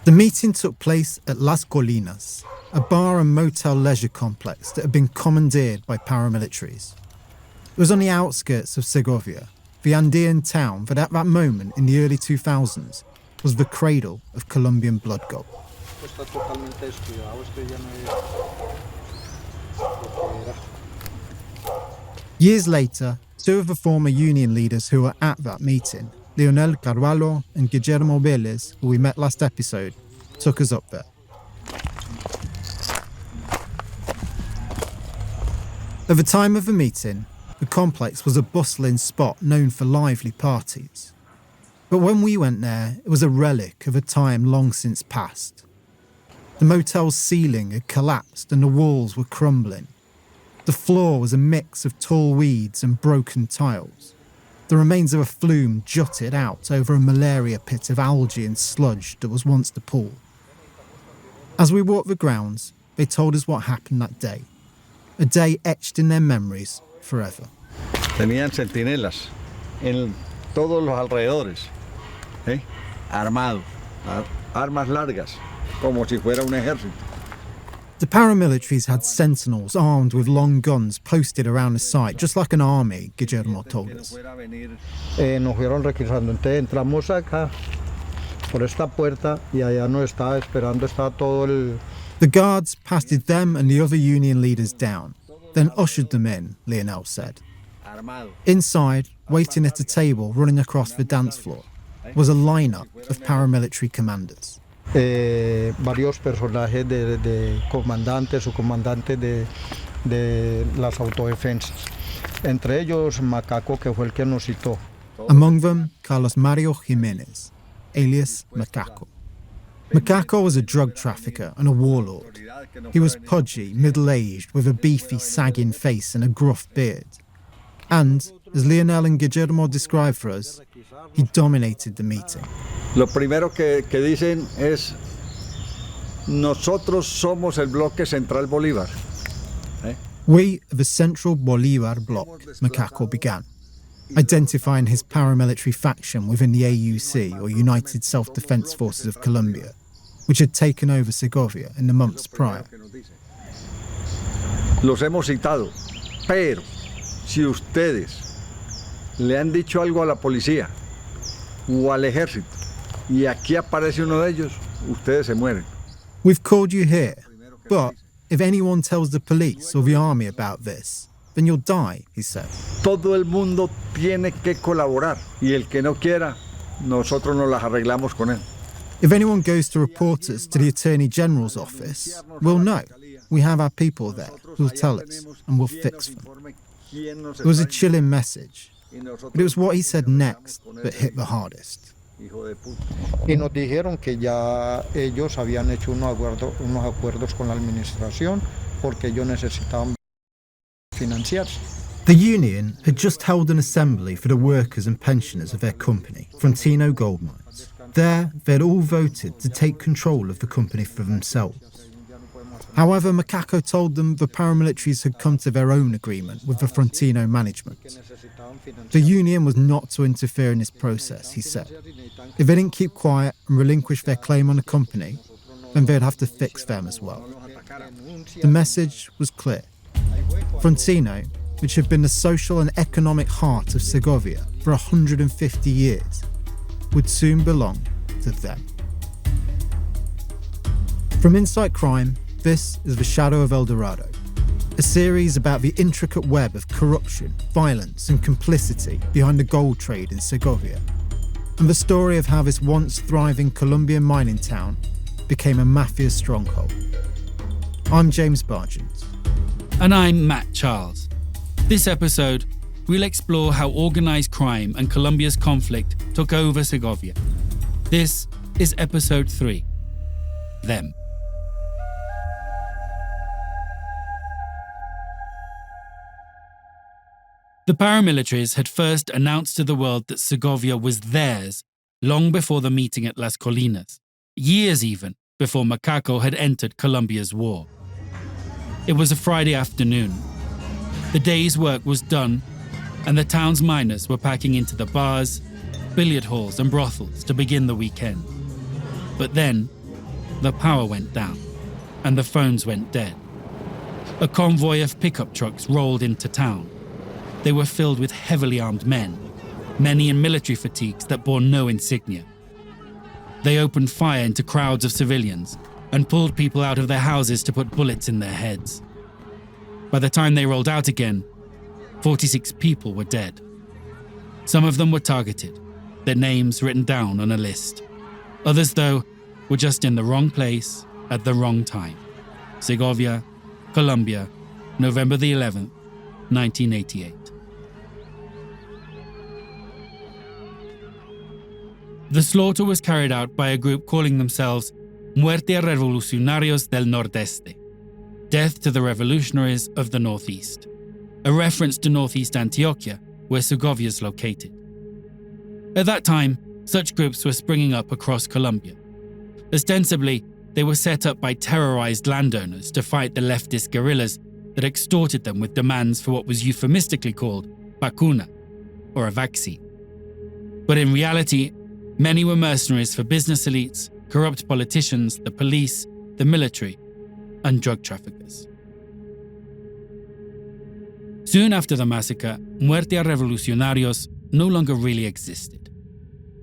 The meeting took place at Las Colinas, a bar and motel leisure complex that had been commandeered by paramilitaries. It was on the outskirts of Segovia, the Andean town that at that moment in the early 2000s was the cradle of Colombian blood gold. Years later, two of the former union leaders who were at that meeting, Leonel Carvalho and Guillermo Vélez, who we met last episode, took us up there. At the time of the meeting, the complex was a bustling spot known for lively parties. But when we went there, it was a relic of a time long since past. The motel's ceiling had collapsed and the walls were crumbling. The floor was a mix of tall weeds and broken tiles. The remains of a flume jutted out over a malaria pit of algae and sludge that was once the pool. As we walked the grounds, they told us what happened that day. A day etched in their memories forever. Tenían centinelas en todos los alrededores, armados, armas largas, como si fuera un ejército. The paramilitaries had sentinels armed with long guns posted around the site, just like an army, Guillermo told us. Nos fueron requisando, entonces entramos acá por esta puerta y allá nos estaba esperando, estaba todo el... The guards passed them and the other union leaders down, then ushered them in, Leonel said. Inside, waiting at a table running across the dance floor, was a lineup of paramilitary commanders. Varios personajes de comandantes o comandantes de las autodefensas. Entre ellos, Macaco, que fue el que nos citó. Among them, Carlos Mario Jimenez, alias Macaco. Macaco was a drug trafficker and a warlord. He was pudgy, middle-aged, with a beefy, sagging face and a gruff beard. And, as Leonel and Guillermo described for us, he dominated the meeting. Lo primero que dicen es, nosotros somos el Bloque Central Bolívar. We are the Central Bolívar bloc, Macaco began, identifying his paramilitary faction within the AUC, or United Self-Defense Forces of Colombia, which had taken over Segovia in the months prior. Los hemos citado, pero si ustedes le han dicho algo a la policía o al ejército y aquí aparece uno de ellos, ustedes se mueren. We've called you here, but if anyone tells the police or the army about this, then you'll die, he said. Todo el mundo tiene que colaborar y el que no quiera, nosotros nos las arreglamos con él. If anyone goes to report us to the Attorney General's office, we'll know. We have our people there who'll tell us, and we'll fix them. It was a chilling message, but it was what he said next that hit the hardest. Y nos dijeron que ya ellos habían hecho unos acuerdos con la administración porque ellos necesitaban financiarse. The union had just held an assembly for the workers and pensioners of their company, Frontino Gold Mines. There, they'd all voted to take control of the company for themselves. However, Macaco told them the paramilitaries had come to their own agreement with the Frontino management. The union was not to interfere in this process, he said. If they didn't keep quiet and relinquish their claim on the company, then they'd have to fix them as well. The message was clear. Frontino, which had been the social and economic heart of Segovia for 150 years, would soon belong to them. From Insight Crime, this is The Shadow of El Dorado, a series about the intricate web of corruption, violence and complicity behind the gold trade in Segovia, and the story of how this once thriving Colombian mining town became a mafia stronghold. I'm James Bargent. And I'm Matt Charles. This episode, we'll explore how organised crime and Colombia's conflict took over Segovia. This is episode 3, Them. The paramilitaries had first announced to the world that Segovia was theirs long before the meeting at Las Colinas, years even before Macaco had entered Colombia's war. It was a Friday afternoon. The day's work was done, and the town's miners were packing into the bars, billiard halls and brothels to begin the weekend. But then, the power went down, and the phones went dead. A convoy of pickup trucks rolled into town. They were filled with heavily armed men, many in military fatigues that bore no insignia. They opened fire into crowds of civilians and pulled people out of their houses to put bullets in their heads. By the time they rolled out again, 46 people were dead. Some of them were targeted, their names written down on a list. Others, though, were just in the wrong place at the wrong time. Segovia, Colombia, November the 11th, 1988. The slaughter was carried out by a group calling themselves Muerte a Revolucionarios del Nordeste, Death to the Revolutionaries of the Northeast, a reference to northeast Antioquia, where Segovia is located. At that time, such groups were springing up across Colombia. Ostensibly, they were set up by terrorized landowners to fight the leftist guerrillas that extorted them with demands for what was euphemistically called vacuna, or a vaccine. But in reality, many were mercenaries for business elites, corrupt politicians, the police, the military, and drug traffickers. Soon after the massacre, Muerte a Revolucionarios no longer really existed.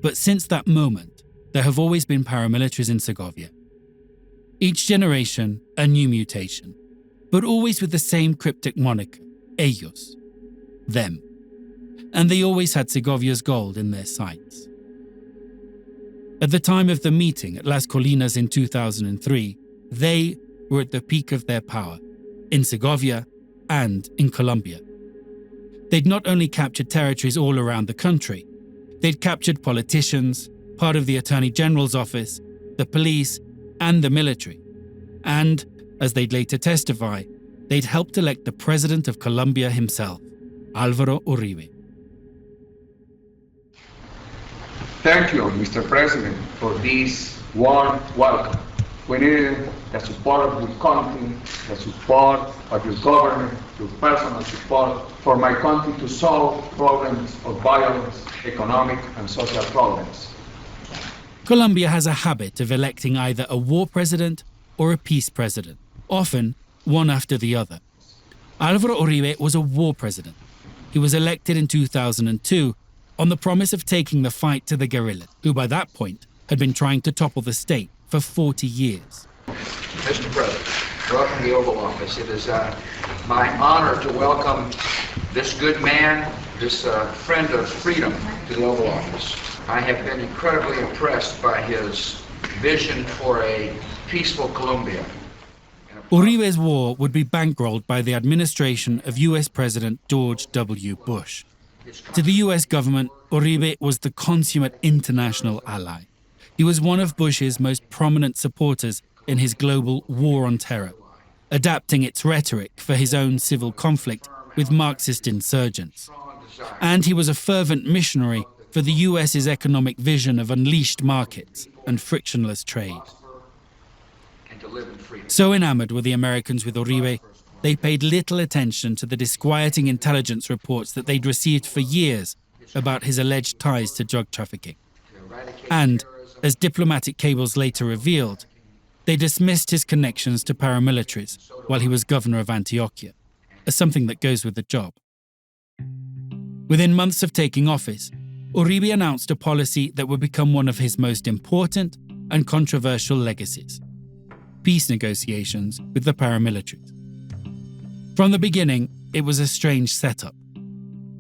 But since that moment, there have always been paramilitaries in Segovia. Each generation, a new mutation, but always with the same cryptic moniker, Ellos, them. And they always had Segovia's gold in their sights. At the time of the meeting at Las Colinas in 2003, they were at the peak of their power, in Segovia and in Colombia. They'd not only captured territories all around the country, they'd captured politicians, part of the Attorney General's office, the police, and the military. And, as they'd later testify, they'd helped elect the president of Colombia himself, Álvaro Uribe. Thank you, Mr. President, for this warm welcome. We needed the support of your country, the support of your government, your personal support for my country to solve problems of violence, economic and social problems. Colombia has a habit of electing either a war president or a peace president, often one after the other. Álvaro Uribe was a war president. He was elected in 2002 on the promise of taking the fight to the guerrillas, who by that point had been trying to topple the state for 40 years. Mr. President, welcome to the Oval Office. It is my honor to welcome this good man, this friend of freedom to the Oval Office. I have been incredibly impressed by his vision for a peaceful Colombia. Uribe's war would be bankrolled by the administration of US President George W. Bush. To the US government, Uribe was the consummate international ally. He was one of Bush's most prominent supporters in his global war on terror, adapting its rhetoric for his own civil conflict with Marxist insurgents. And he was a fervent missionary for the US's economic vision of unleashed markets and frictionless trade. So enamored were the Americans with Uribe, they paid little attention to the disquieting intelligence reports that they'd received for years about his alleged ties to drug trafficking. And, as diplomatic cables later revealed, they dismissed his connections to paramilitaries while he was governor of Antioquia, as something that goes with the job. Within months of taking office, Uribe announced a policy that would become one of his most important and controversial legacies: peace negotiations with the paramilitaries. From the beginning, it was a strange setup.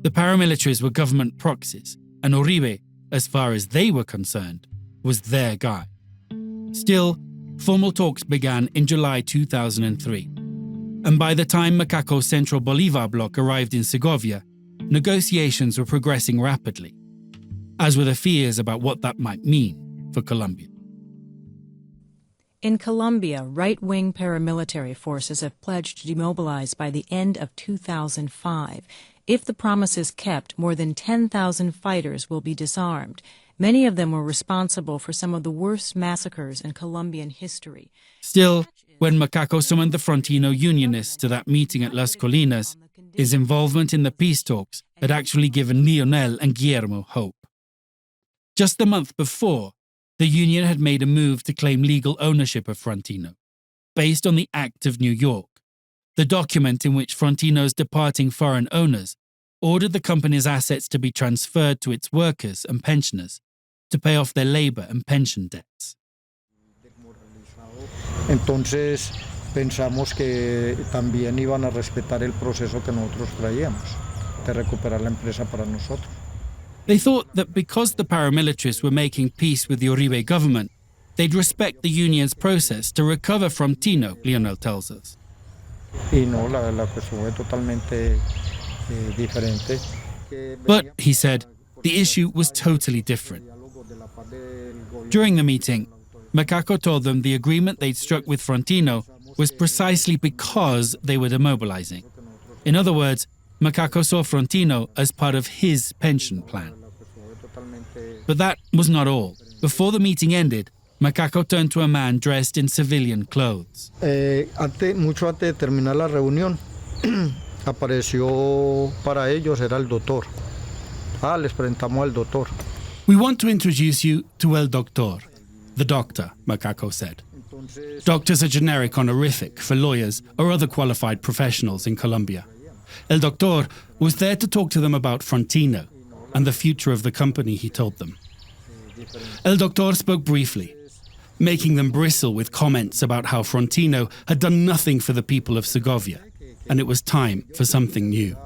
The paramilitaries were government proxies, and Uribe, as far as they were concerned, was their guy. Still, formal talks began in July 2003, and by the time Macaco's Central Bolívar block arrived in Segovia, negotiations were progressing rapidly, as were the fears about what that might mean for Colombia. In Colombia, right-wing paramilitary forces have pledged to demobilize by the end of 2005. If the promise is kept, more than 10,000 fighters will be disarmed. Many of them were responsible for some of the worst massacres in Colombian history. Still, when Macaco summoned the Frontino Unionists to that meeting at Las Colinas, his involvement in the peace talks had actually given Lionel and Guillermo hope. Just the month before, the union had made a move to claim legal ownership of Frontino, based on the Act of New York, the document in which Frontino's departing foreign owners ordered the company's assets to be transferred to its workers and pensioners to pay off their labor and pension debts. Entonces pensamos que también iban a respetar el proceso que nosotros traíamos de recuperar la empresa para nosotros. They thought that because the paramilitaries were making peace with the Uribe government, they'd respect the union's process to recover Frontino, Lionel tells us. Y no, la cuestión fue totalmente diferente. But, he said, the issue was totally different. During the meeting, Macaco told them the agreement they'd struck with Frontino was precisely because they were demobilizing. In other words, Macaco saw Frontino as part of his pension plan. But that was not all. Before the meeting ended, Macaco turned to a man dressed in civilian clothes. Mucho antes de terminar la reunión, apareció para ellos, era el doctor. Les presentamos al doctor. We want to introduce you to El Doctor, the doctor, Macaco said. Doctor's a generic honorific for lawyers or other qualified professionals in Colombia. El Doctor was there to talk to them about Frontino and the future of the company, he told them. El Doctor spoke briefly, making them bristle with comments about how Frontino had done nothing for the people of Segovia, and it was time for something new.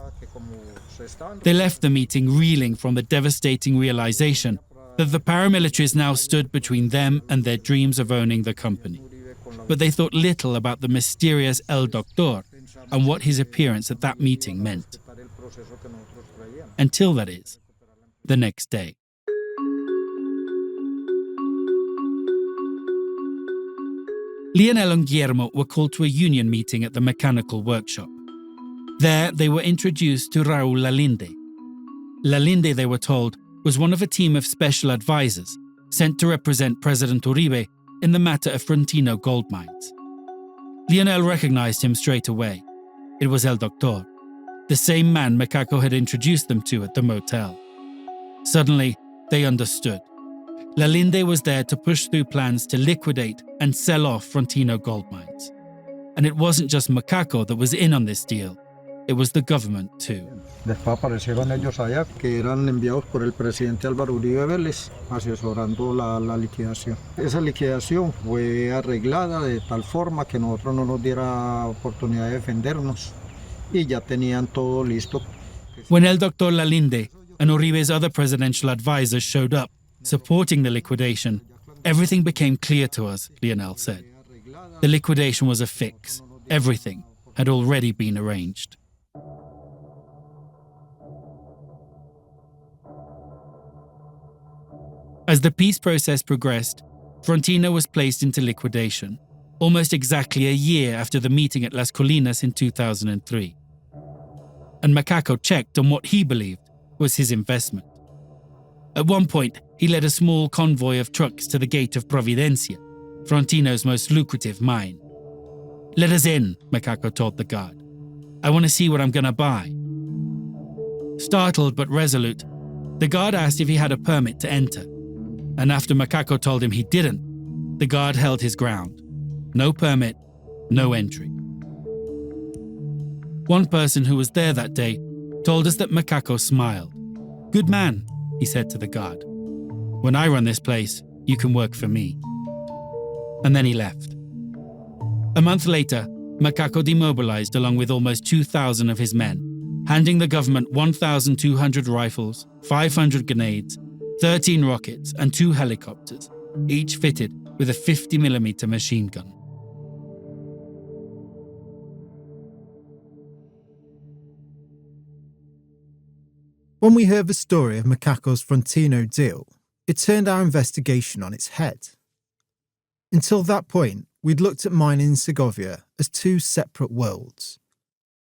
They left the meeting reeling from the devastating realization that the paramilitaries now stood between them and their dreams of owning the company. But they thought little about the mysterious El Doctor and what his appearance at that meeting meant. Until, that is, the next day. Lionel and Guillermo were called to a union meeting at the mechanical workshop. There, they were introduced to Raúl Lalinde. Lalinde, they were told, was one of a team of special advisors sent to represent President Uribe in the matter of Frontino Gold Mines. Lionel recognized him straight away. It was El Doctor, the same man Macaco had introduced them to at the motel. Suddenly, they understood. Lalinde was there to push through plans to liquidate and sell off Frontino Gold Mines. And it wasn't just Macaco that was in on this deal. It was the government too. Después aparecieron ellos allá, que eran enviados por el presidente Álvaro Uribe Vélez, asesorando la liquidación. Esa liquidación fue arreglada de tal forma que nosotros no nos diera oportunidad de defendernos y ya tenían todo listo. When El Doctor Lalinde and Uribe's other presidential advisors showed up, supporting the liquidation, everything became clear to us, Lionel said. The liquidation was a fix. Everything had already been arranged. As the peace process progressed, Frontino was placed into liquidation, almost exactly a year after the meeting at Las Colinas in 2003. And Macaco checked on what he believed was his investment. At one point, he led a small convoy of trucks to the gate of Providencia, Frontino's most lucrative mine. "Let us in," Macaco told the guard. "I want to see what I'm going to buy." Startled but resolute, the guard asked if he had a permit to enter. And after Macaco told him he didn't, the guard held his ground. No permit, no entry. One person who was there that day told us that Macaco smiled. "Good man," he said to the guard. "When I run this place, you can work for me." And then he left. A month later, Macaco demobilized along with almost 2,000 of his men, handing the government 1,200 rifles, 500 grenades, 13 rockets and 2 helicopters, each fitted with a 50mm machine gun. When we heard the story of Macaco's Frontino deal, it turned our investigation on its head. Until that point, we'd looked at mining in Segovia as two separate worlds.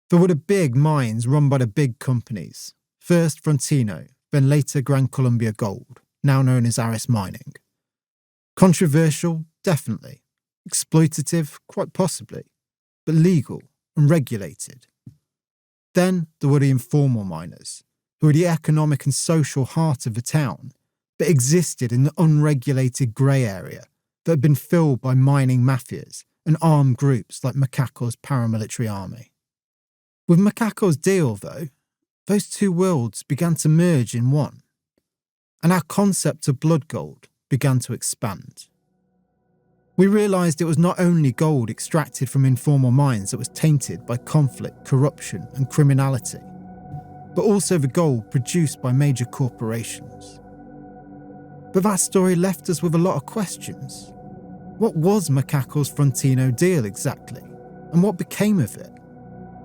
There were the big mines run by the big companies, first Frontino, then later Gran Colombia Gold, now known as Aris Mining. Controversial, definitely. Exploitative, quite possibly. But legal and regulated. Then there were the informal miners, who were the economic and social heart of the town, but existed in the unregulated grey area that had been filled by mining mafias and armed groups like Macaco's paramilitary army. With Macaco's deal, though, those two worlds began to merge in one, and our concept of blood gold began to expand. We realised it was not only gold extracted from informal mines that was tainted by conflict, corruption and criminality, but also the gold produced by major corporations. But that story left us with a lot of questions. What was Macaco's Frontino deal exactly? And what became of it?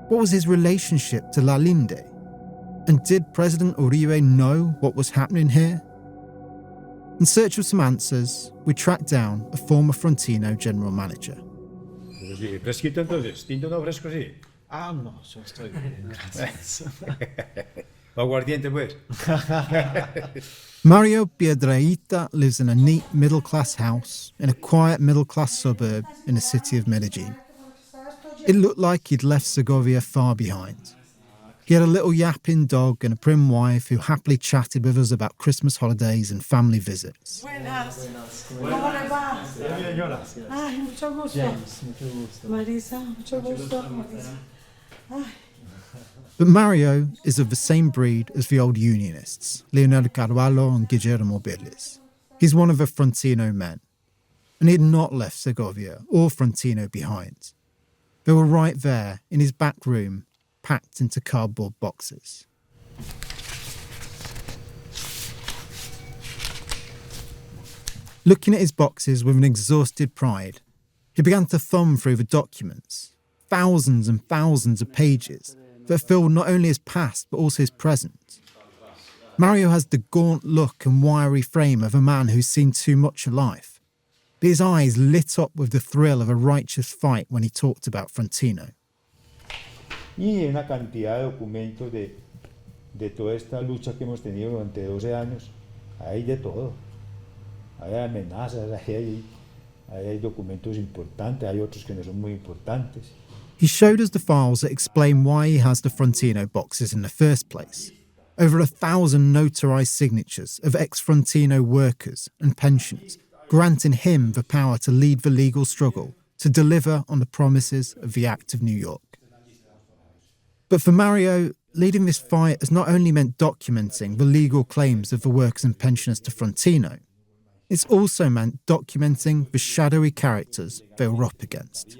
What was his relationship to Lalinde? And did President Uribe know what was happening here? In search of some answers, we tracked down a former Frontino general manager. Fresquito entonces, tinto no fresco sí. No, yo estoy bien, gracias. Aguardiente pues. Mario Piedrahita lives in a neat middle-class house in a quiet middle-class suburb in the city of Medellin. It looked like he'd left Segovia far behind. He had a little yapping dog and a prim wife who happily chatted with us about Christmas holidays and family visits. Buenas. ¿Cómo le va? Ay, mucho gusto. Marisa, mucho gusto. Marisa. Ay. But Mario is of the same breed as the old Unionists, Leonel Carvalho and Guillermo Birles. He's one of the Frontino men, and he had not left Segovia or Frontino behind. They were right there in his back room, packed into cardboard boxes. Looking at his boxes with an exhausted pride, he began to thumb through the documents, thousands and thousands of pages that filled not only his past but also his present. Mario has the gaunt look and wiry frame of a man who's seen too much of life, but his eyes lit up with the thrill of a righteous fight when he talked about Frontino. Y una cantidad de documentos de toda esta lucha que hemos tenido durante 12 años. Hay de todo. Hay amenazas, hay documentos importantes, hay otros que no son muy importantes. He showed us the files that explain why he has the Frontino boxes in the first place. Over 1,000 notarized signatures of ex-Frontino workers and pensioners, granting him the power to lead the legal struggle to deliver on the promises of the Act of New York. But for Mario, leading this fight has not only meant documenting the legal claims of the workers and pensioners to Frontino, it's also meant documenting the shadowy characters they were up against.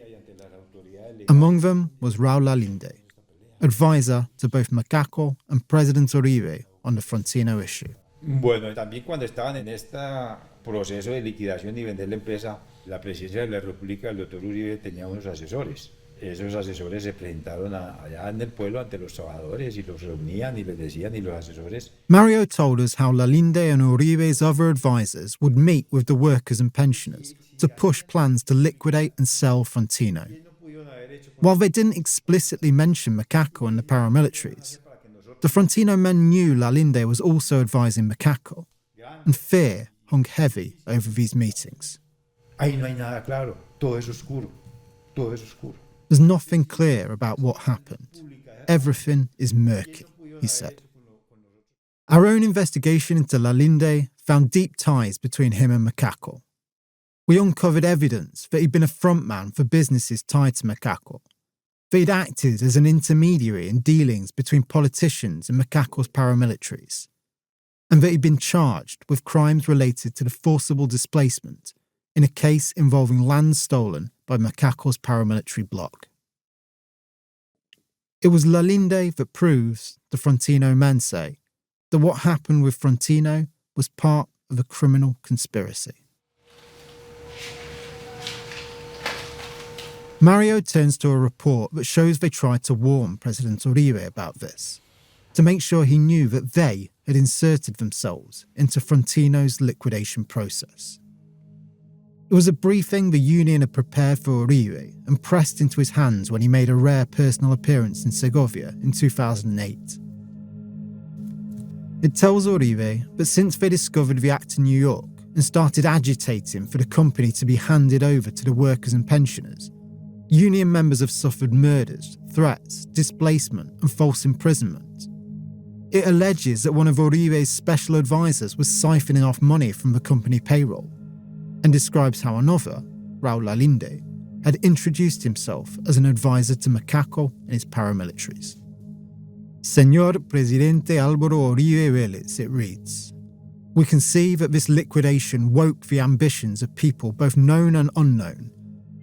Among them was Raul Lalinde, advisor to both Macaco and President Uribe on the Frontino issue. Bueno, también cuando estaban en este proceso de liquidación y vender la empresa, la presidencia de la República, el doctor Uribe tenía unos asesores. Esos asesores se presentaron allá en el pueblo ante los trabajadores y los reunían y les decían, y los asesores. Mario told us how Lalinde and Uribe's other advisors would meet with the workers and pensioners to push plans to liquidate and sell Frontino. While they didn't explicitly mention Macaco and the paramilitaries, the Frontino men knew Lalinde was also advising Macaco, and fear hung heavy over these meetings. Ahí no hay nada claro, todo es oscuro, todo es oscuro. There's nothing clear about what happened. Everything is murky, he said. Our own investigation into Lalinde found deep ties between him and Macaco. We uncovered evidence that he'd been a frontman for businesses tied to Macaco, that he'd acted as an intermediary in dealings between politicians and Macaco's paramilitaries, and that he'd been charged with crimes related to the forcible displacement in a case involving land stolen by Macaco's paramilitary bloc. It was Lalinde that proves, the Frontino men say, that what happened with Frontino was part of a criminal conspiracy. Mario turns to a report that shows they tried to warn President Uribe about this, to make sure he knew that they had inserted themselves into Frontino's liquidation process. It was a briefing the union had prepared for Uribe and pressed into his hands when he made a rare personal appearance in Segovia in 2008. It tells Uribe that since they discovered the Act in New York and started agitating for the company to be handed over to the workers and pensioners, union members have suffered murders, threats, displacement and false imprisonment. It alleges that one of Uribe's special advisors was siphoning off money from the company payroll, and describes how another, Raul Lalinde, had introduced himself as an advisor to Macaco and his paramilitaries. Señor Presidente Álvaro Uribe Vélez, it reads. We can see that this liquidation woke the ambitions of people both known and unknown,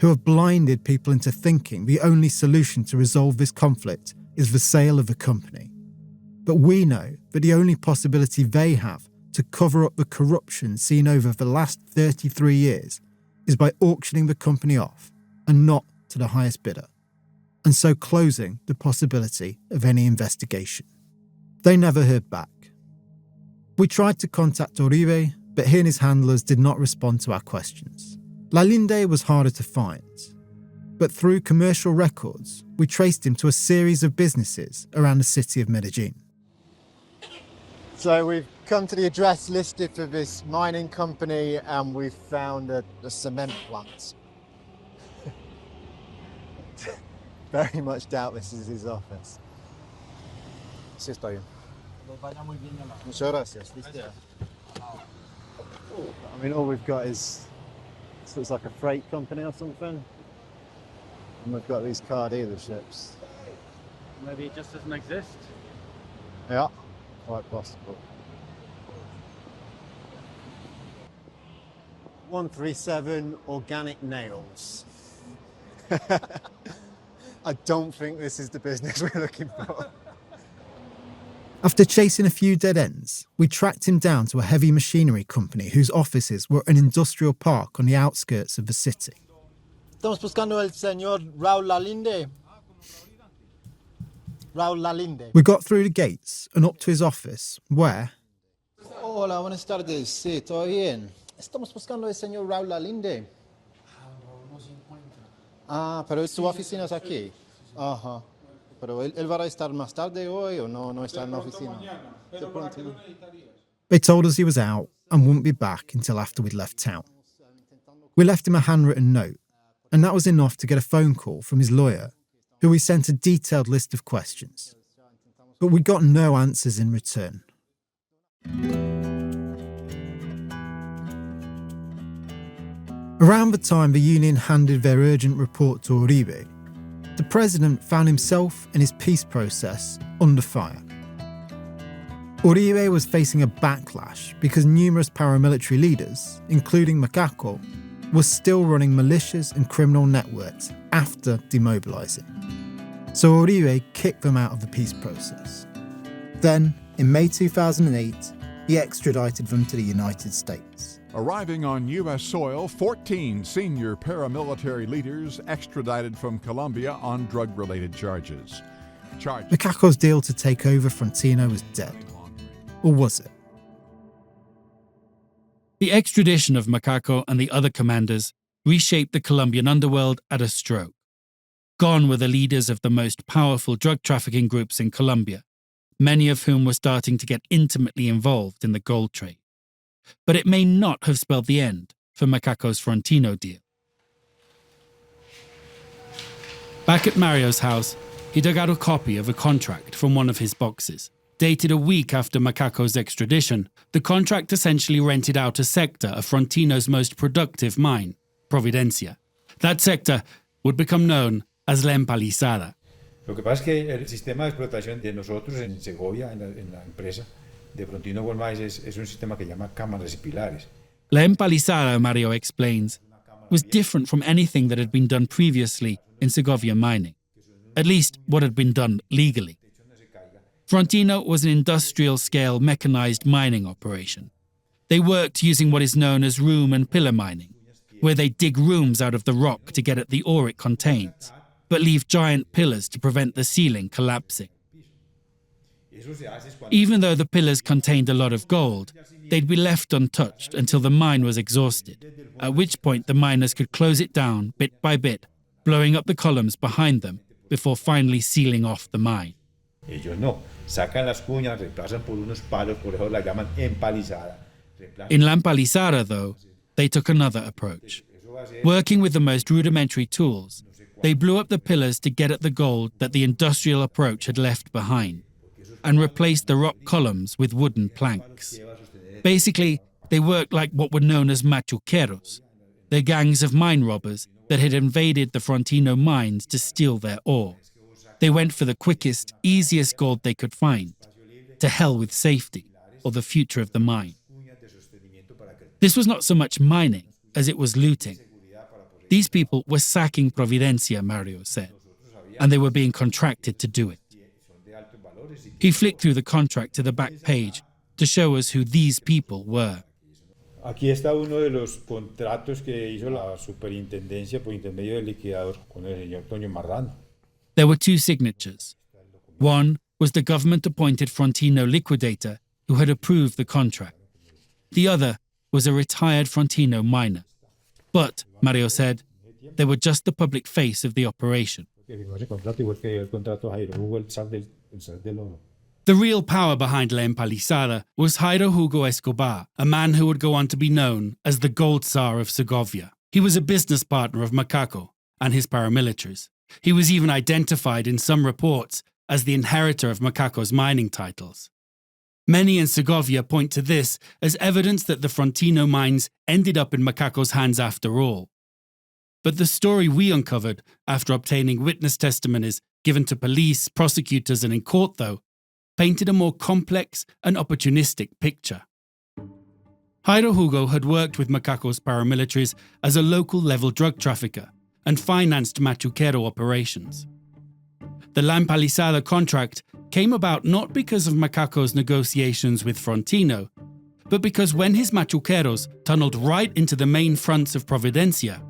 who have blinded people into thinking the only solution to resolve this conflict is the sale of the company. But we know that the only possibility they have to cover up the corruption seen over the last 33 years is by auctioning the company off and not to the highest bidder, and so closing the possibility of any investigation. They never heard back. We tried to contact Uribe, but he and his handlers did not respond to our questions. Lalinde was harder to find, but through commercial records, we traced him to a series of businesses around the city of Medellin. So we've come to the address listed for this mining company and we've found a cement plant. Very much doubt this is his office. Sí, está bien. Muchas gracias. I mean, all we've got is, this looks like a freight company or something. And we've got these car dealerships. Maybe it just doesn't exist. Yeah, quite possible. 137 organic nails. I don't think this is the business we're looking for. After chasing a few dead ends, we tracked him down to a heavy machinery company whose offices were an industrial park on the outskirts of the city. Estamos buscando el señor Raul Lalinde. Raul Lalinde. We got through the gates and up to his office, where... Hola, buenas tardes. Sí, todo bien. Estamos buscando el señor Raul Lalinde. Ah, pero su oficina es aquí. Ajá. Pero él va a estar más tarde hoy o no está en la oficina. They told us he was out and wouldn't be back until after we'd left town. We left him a handwritten note, and that was enough to get a phone call from his lawyer, who we sent a detailed list of questions. But we got no answers in return. Around the time the union handed their urgent report to Uribe, the president found himself and his peace process under fire. Uribe was facing a backlash because numerous paramilitary leaders, including Macaco, were still running militias and criminal networks after demobilizing. So Uribe kicked them out of the peace process. Then, in May 2008, he extradited them to the United States. Arriving on U.S. soil, 14 senior paramilitary leaders extradited from Colombia on drug-related charges. Macaco's deal to take over Frontino was dead. Or was it? The extradition of Macaco and the other commanders reshaped the Colombian underworld at a stroke. Gone were the leaders of the most powerful drug trafficking groups in Colombia, many of whom were starting to get intimately involved in the gold trade. But it may not have spelled the end for Macaco's Frontino deal. Back at Mario's house, he dug out a copy of a contract from one of his boxes. Dated a week after Macaco's extradition, the contract essentially rented out a sector of Frontino's most productive mine, Providencia. That sector would become known as La Empalizada. Lo que pasa es que el sistema de explotación de nosotros en Segovia, en la empresa de Frontino Gold Mines, es un sistema que llama cámaras y pilares. La Empalizada, Mario explains, was different from anything that had been done previously in Segovia mining, at least what had been done legally. Frontino was an industrial-scale mechanized mining operation. They worked using what is known as room and pillar mining, where they dig rooms out of the rock to get at the ore it contains, but leave giant pillars to prevent the ceiling collapsing. Even though the pillars contained a lot of gold, they'd be left untouched until the mine was exhausted, at which point the miners could close it down bit by bit, blowing up the columns behind them before finally sealing off the mine. Ellos no, sacan las cuñas, reemplazan por unos palos, por eso la llaman empalizada. In La Empalizada, though, they took another approach. Working with the most rudimentary tools, they blew up the pillars to get at the gold that the industrial approach had left behind. and replaced the rock columns with wooden planks. Basically, they worked like what were known as machuqueros, the gangs of mine robbers that had invaded the Frontino mines to steal their ore. They went for the quickest, easiest gold they could find. To hell with safety, or the future of the mine. This was not so much mining as it was looting. These people were sacking Providencia, Mario said, and they were being contracted to do it. He flicked through the contract to the back page to show us who these people were. Aquí está uno de los contratos que hizo la superintendencia por intermedio del liquidador con el señor Toño Marrano. There were two signatures. One was the government-appointed Frontino liquidator who had approved the contract. The other was a retired Frontino miner. But, Mario said, they were just the public face of the operation. The real power behind La Empalizada was Jairo Hugo Escobar, a man who would go on to be known as the Gold Tsar of Segovia. He was a business partner of Macaco and his paramilitaries. He was even identified in some reports as the inheritor of Macaco's mining titles. Many in Segovia point to this as evidence that the Frontino mines ended up in Macaco's hands after all. But the story we uncovered after obtaining witness testimonies given to police, prosecutors, and in court, though, painted a more complex and opportunistic picture. Jairo Hugo had worked with Macaco's paramilitaries as a local-level drug trafficker and financed machuquero operations. The La Empalizada contract came about not because of Macaco's negotiations with Frontino, but because when his machuqueros tunneled right into the main fronts of Providencia,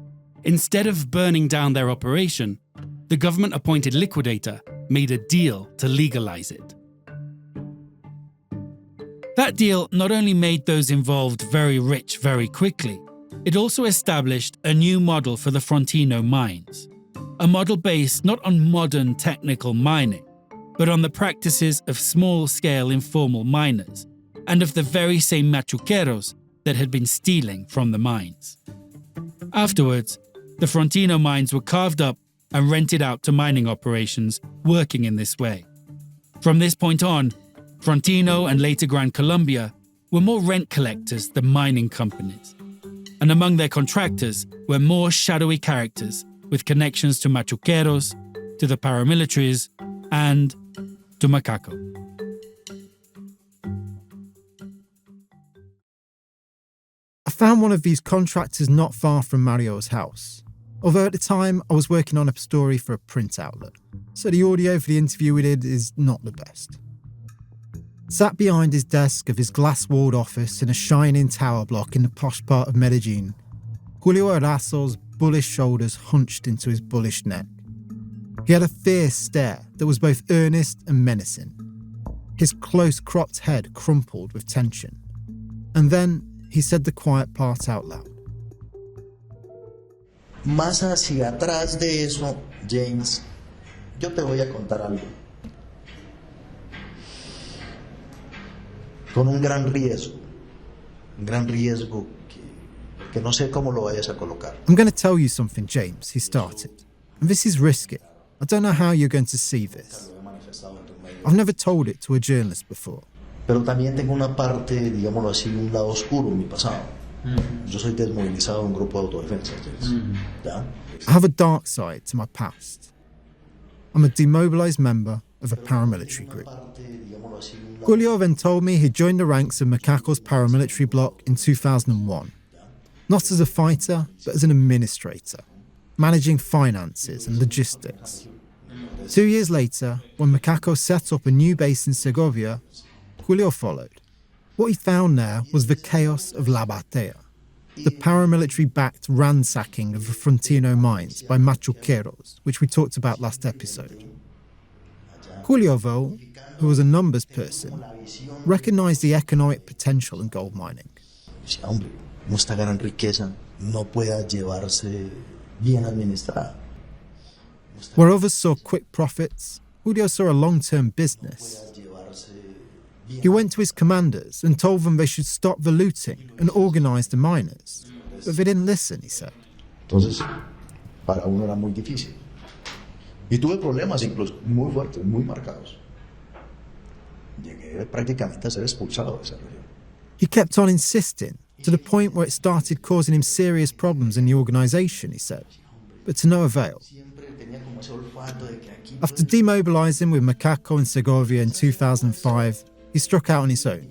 instead of burning down their operation, the government-appointed liquidator made a deal to legalize it. That deal not only made those involved very rich very quickly, it also established a new model for the Frontino mines. A model based not on modern technical mining, but on the practices of small-scale informal miners and of the very same machuqueros that had been stealing from the mines. Afterwards, the Frontino mines were carved up and rented out to mining operations working in this way. From this point on, Frontino and later Gran Colombia were more rent collectors than mining companies. And among their contractors were more shadowy characters with connections to machuqueros, to the paramilitaries, and to Macaco. I found one of these contractors not far from Mario's house. Although at the time I was working on a story for a print outlet, so the audio for the interview we did is not the best. Sat behind his desk of his glass-walled office in a shining tower block in the posh part of Medellin, Julio Erazo's bullish shoulders hunched into his bullish neck. He had a fierce stare that was both earnest and menacing. His close-cropped head crumpled with tension. And then he said the quiet part out loud. Más hacia atrás de eso, James, yo te voy a contar algo. Con un gran riesgo que no sé cómo lo vayas a colocar. I'm going to tell you something, James, he started. And this is risky. I don't know how you're going to see this. I've never told it to a journalist before. Pero también tengo una parte, digámoslo así, un lado oscuro en mi pasado. Yo soy desmovilizado de un grupo de autodefensa, James. ¿Ya? I have a dark side to my past. I'm a demobilized member of a paramilitary group. Julio then told me he joined the ranks of Macaco's paramilitary bloc in 2001. Not as a fighter, but as an administrator, managing finances and logistics. 2 years later, when Macaco set up a new base in Segovia, Julio followed. What he found there was the chaos of La Batea, the paramilitary-backed ransacking of the Frontino mines by machuqueros, which we talked about last episode. Julio, though, who was a numbers person, recognized the economic potential in gold mining. Hombre, esta gran riqueza no pueda llevarse bien administrada. Where others saw quick profits, Julio saw a long-term business. He went to his commanders and told them they should stop the looting and organize the miners. But they didn't listen, he said. Entonces, para uno era muy difícil. Y tuve problemas incluso muy fuertes, muy marcados. Llegué prácticamente a ser expulsado de esa región. He kept on insisting, to the point where it started causing him serious problems in the organisation, he said, but to no avail. After demobilising with Macaco in Segovia in 2005, he struck out on his own.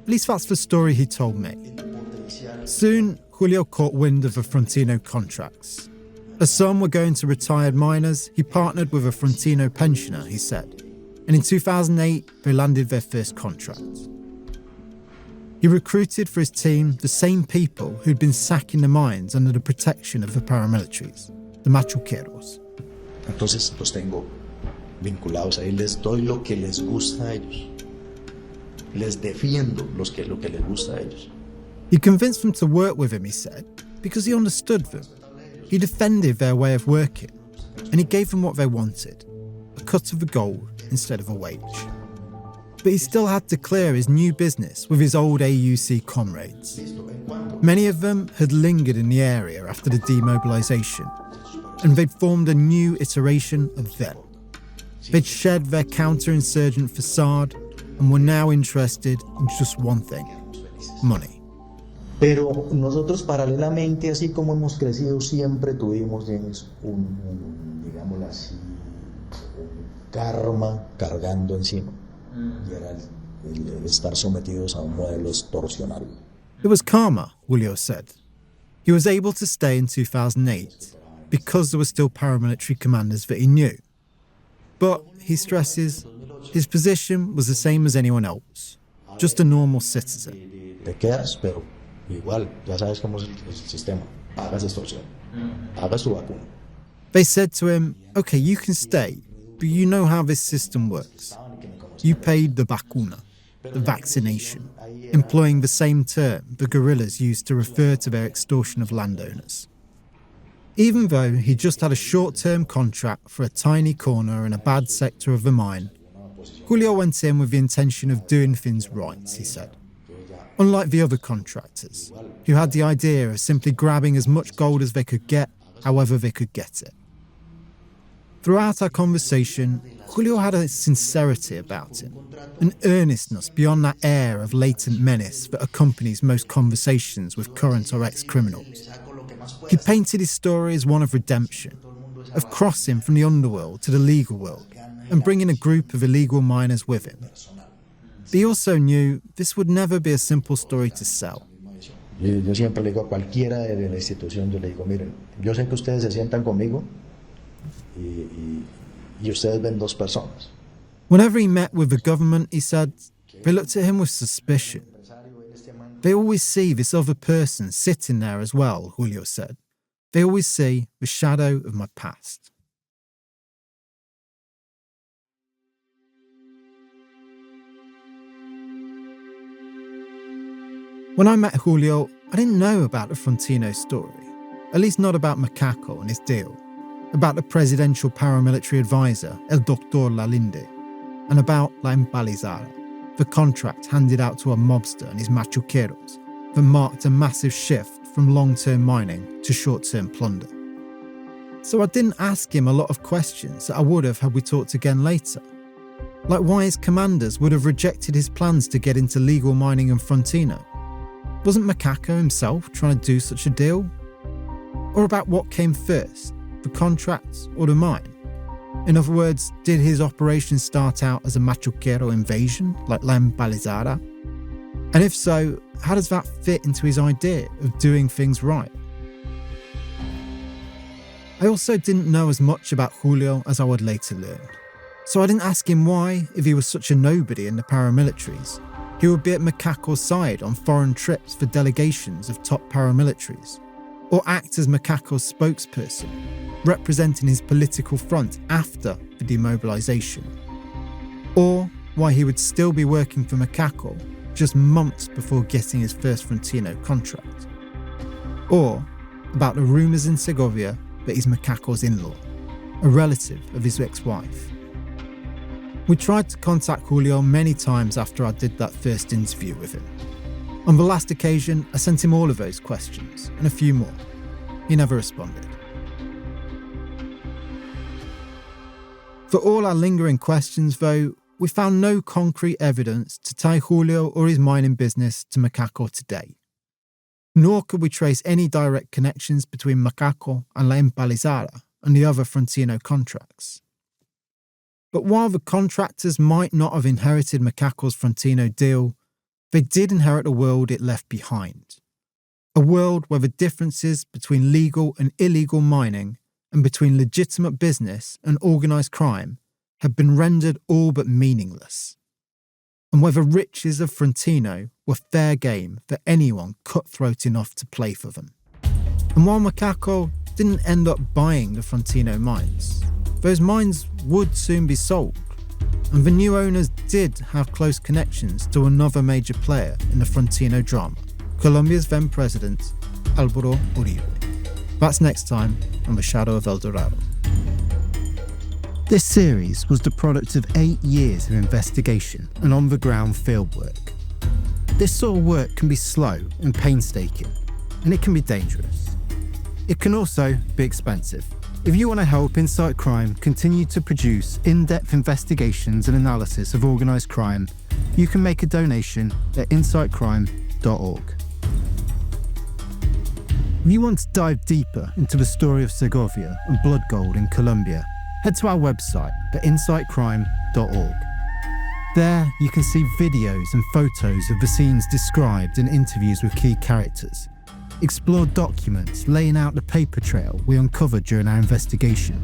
At least that's the story he told me. Soon, Julio caught wind of the Frontino contracts. As some were going to retired miners, he partnered with a Frontino pensioner, he said, and in 2008 they landed their first contract. He recruited for his team the same people who'd been sacking the mines under the protection of the paramilitaries, the machuqueros. Entonces los tengo vinculados ahí, les doy lo que les gusta a ellos. Les defiendo lo que les gusta a ellos. He convinced them to work with him, he said, because he understood them. He defended their way of working, and he gave them what they wanted, a cut of the gold instead of a wage. But he still had to clear his new business with his old AUC comrades. Many of them had lingered in the area after the demobilisation, and they'd formed a new iteration of them. They'd shed their counter-insurgent facade and were now interested in just one thing: money. Pero nosotros paralelamente, así como hemos crecido, siempre tuvimos, James, digámoslo así, un karma cargando encima. Y era el estar sometidos a un modelo extorsionario. It was karma, Julio said. He was able to stay in 2008 because there were still paramilitary commanders that he knew. But, he stresses, his position was the same as anyone else, just a normal citizen. Te quedas, pero igual, ya sabes cómo es el sistema. Hagas extorsión. Hagas tu vacuna. They said to him, okay, you can stay, but you know how this system works. You paid the vacuna, the vaccination, employing the same term the guerrillas used to refer to their extortion of landowners. Even though he just had a short-term contract for a tiny corner in a bad sector of the mine, Julio went in with the intention of doing things right, he said. Unlike the other contractors, who had the idea of simply grabbing as much gold as they could get, however they could get it. Throughout our conversation, Julio had a sincerity about him, an earnestness beyond that air of latent menace that accompanies most conversations with current or ex-criminals. He painted his story as one of redemption, of crossing from the underworld to the legal world, and bringing a group of illegal miners with him. But he also knew this would never be a simple story to sell. Yo siempre le digo a cualquiera de la institución, yo le digo, miren, yo sé que ustedes se sientan conmigo, y ustedes ven dos personas. Whenever he met with the government, he said, they looked at him with suspicion. They always see this other person sitting there as well, Julio said. They always see the shadow of my past. When I met Julio, I didn't know about the Frontino story, at least not about Macaco and his deal, about the presidential paramilitary advisor, El Doctor Lalinde, and about La Empalizada, the contract handed out to a mobster and his machuqueros that marked a massive shift from long-term mining to short-term plunder. So I didn't ask him a lot of questions that I would have had we talked again later, like why his commanders would have rejected his plans to get into legal mining in Frontino. Wasn't Macaco himself trying to do such a deal? Or about what came first, the contracts or the mine? In other words, did his operation start out as a machuquero invasion, like La Empalizada? And if so, how does that fit into his idea of doing things right? I also didn't know as much about Julio as I would later learn. So I didn't ask him why, if he was such a nobody in the paramilitaries, he would be at Macaco's side on foreign trips for delegations of top paramilitaries, or act as Macaco's spokesperson, representing his political front after the demobilisation, or why he would still be working for Macaco just months before getting his first Frontino contract, or about the rumours in Segovia that he's Macaco's in-law, a relative of his ex-wife. We tried to contact Julio many times after I did that first interview with him. On the last occasion, I sent him all of those questions, and a few more. He never responded. For all our lingering questions, though, we found no concrete evidence to tie Julio or his mining business to Macaco today. Nor could we trace any direct connections between Macaco and La Empalizada and the other Frontino contracts. But while the contractors might not have inherited Macaco's Frontino deal, they did inherit a world it left behind. A world where the differences between legal and illegal mining and between legitimate business and organised crime had been rendered all but meaningless, and where the riches of Frontino were fair game for anyone cutthroat enough to play for them. And while Macaco didn't end up buying the Frontino mines, those mines would soon be sold, and the new owners did have close connections to another major player in the Frontino drama, Colombia's then president, Álvaro Uribe. That's next time on The Shadow of El Dorado. This series was the product of 8 years of investigation and on-the-ground fieldwork. This sort of work can be slow and painstaking, and it can be dangerous. It can also be expensive. If you want to help Insight Crime continue to produce in-depth investigations and analysis of organised crime, you can make a donation at insightcrime.org. If you want to dive deeper into the story of Segovia and blood gold in Colombia, head to our website at insightcrime.org. There you can see videos and photos of the scenes described in interviews with key characters, explore documents laying out the paper trail we uncovered during our investigation,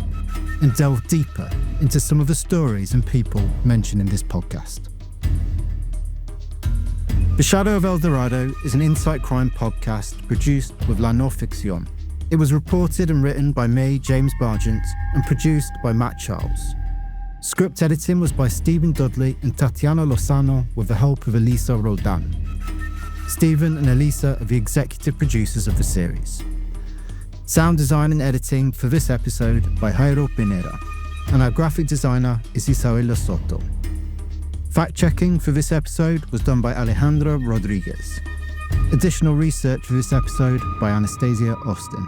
and delve deeper into some of the stories and people mentioned in this podcast. The Shadow of El Dorado is an Insight Crime podcast produced with La No Ficción. It was reported and written by me, James Bargent, and produced by Matt Charles. Script editing was by Stephen Dudley and Tatiana Lozano with the help of Elisa Roldan. Stephen and Elisa are the executive producers of the series. Sound design and editing for this episode by Jairo Pineda, and our graphic designer is Isabella Soto. Fact-checking for this episode was done by Alejandra Rodriguez. Additional research for this episode by Anastasia Austin.